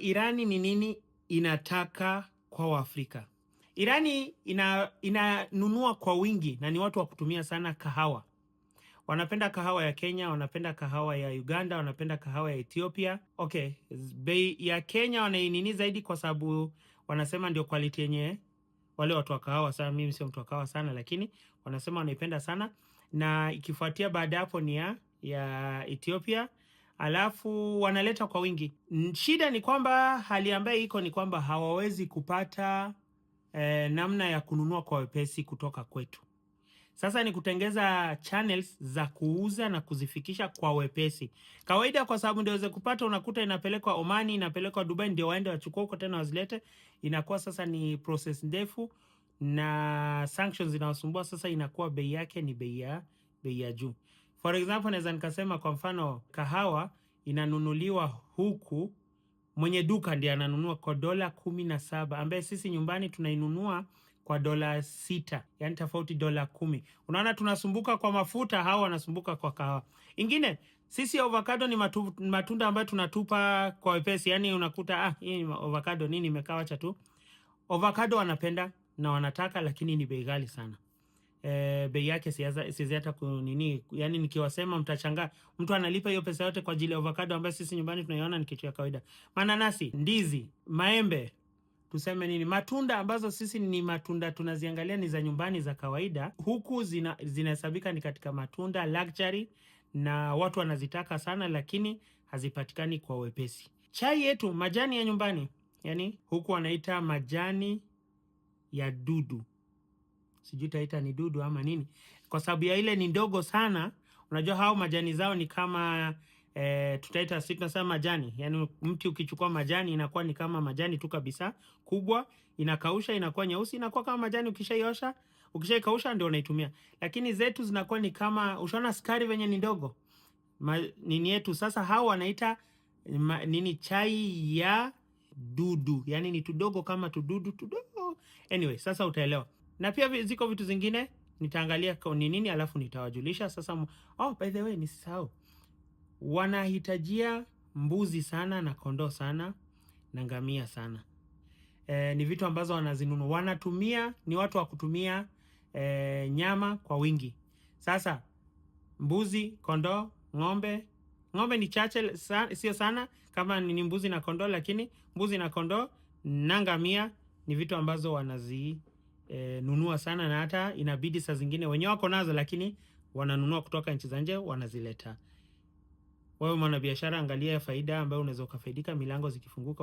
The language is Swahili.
Irani ni nini inataka kwa Waafrika. Irani inanunua kwa wingi na ni watu wa kutumia sana kahawa. Wanapenda kahawa ya Kenya, wanapenda kahawa ya Uganda, wanapenda kahawa ya Ethiopia. Okay, bei ya Kenya wanainini zaidi kwa sababu wanasema ndio quality yenye wale watu wa kahawa sana. Mimi sio mtu wa kahawa sana, lakini wanasema wanaipenda sana, na ikifuatia baada hapo ni ya Ethiopia, alafu wanaleta kwa wingi. Shida ni kwamba hali ambayo iko ni kwamba hawawezi kupata namna ya kununua kwa wepesi kutoka kwetu. Sasa ni kutengeza channels za kuuza na kuzifikisha kwa wepesi. Kawaida kwa sababu ndio uweze kupata, unakuta inapelekwa Omani, inapelekwa Dubai, ndio waende wachukue huko tena wazilete. Inakuwa sasa ni process ndefu na sanctions zinawasumbua. Sasa inakuwa bei yake ni bei ya juu. For example, naweza nikasema kwa mfano kahawa inanunuliwa huku, mwenye duka ndiye ananunua kwa $17, ambaye sisi nyumbani tunainunua kwa $6, yani tofauti $10. Unaona tunasumbuka kwa mafuta, hao wanasumbuka kwa kahawa. Ingine, sisi avocado ni matunda ambayo tunatupa kwa wepesi, yani unakuta hii avocado nini imekaa, acha tu. Avocado wanapenda na wanataka, lakini ni bei ghali sana. Bei yake siwezi hata kunini, yani nikiwasema mtachangaa. Mtu analipa hiyo pesa yote kwa ajili ya avocado ambayo sisi nyumbani tunaiona ni kitu ya kawaida. Mananasi, ndizi, maembe, tuseme nini, matunda ambazo sisi ni matunda tunaziangalia ni za nyumbani za kawaida, huku zinahesabika ni katika matunda luxury na watu wanazitaka sana, lakini hazipatikani kwa wepesi. Chai yetu, majani ya nyumbani, yani huku wanaita majani ya dudu. Sijui taita ni dudu ama nini, kwa sababu ya ile ni ndogo sana. Unajua hao majani zao ni kama tutaita, sisi tunasema majani, yani mti ukichukua majani inakuwa ni kama majani tu kabisa, kubwa, inakausha inakuwa nyeusi, inakuwa kama majani. Ukishaiosha, ukishaikausha ndio unaitumia. Lakini zetu zinakuwa ni kama, ushaona sukari venye ni ndogo nini yetu. Sasa hao wanaita nini, chai ya dudu, yani ni tudogo kama tududu tudogo. Anyway, sasa utaelewa. Na pia ziko vitu zingine nitaangalia kwa nini, alafu nitawajulisha. Sasa by the way, nisisahau, wanahitajia mbuzi sana na kondoo sana na ngamia sana. Ni vitu ambazo wanazinunua, wanatumia, ni watu wa kutumia nyama kwa wingi. Sasa mbuzi, kondoo, ng'ombe ni chache sio sana kama ni mbuzi na kondoo, lakini mbuzi na kondoo na ngamia ni vitu ambazo nunua sana, na hata inabidi saa zingine wenyewe wako nazo, lakini wananunua kutoka nchi za nje wanazileta. Wewe mwanabiashara, angalia faida ambayo unaweza kufaidika, milango zikifunguka.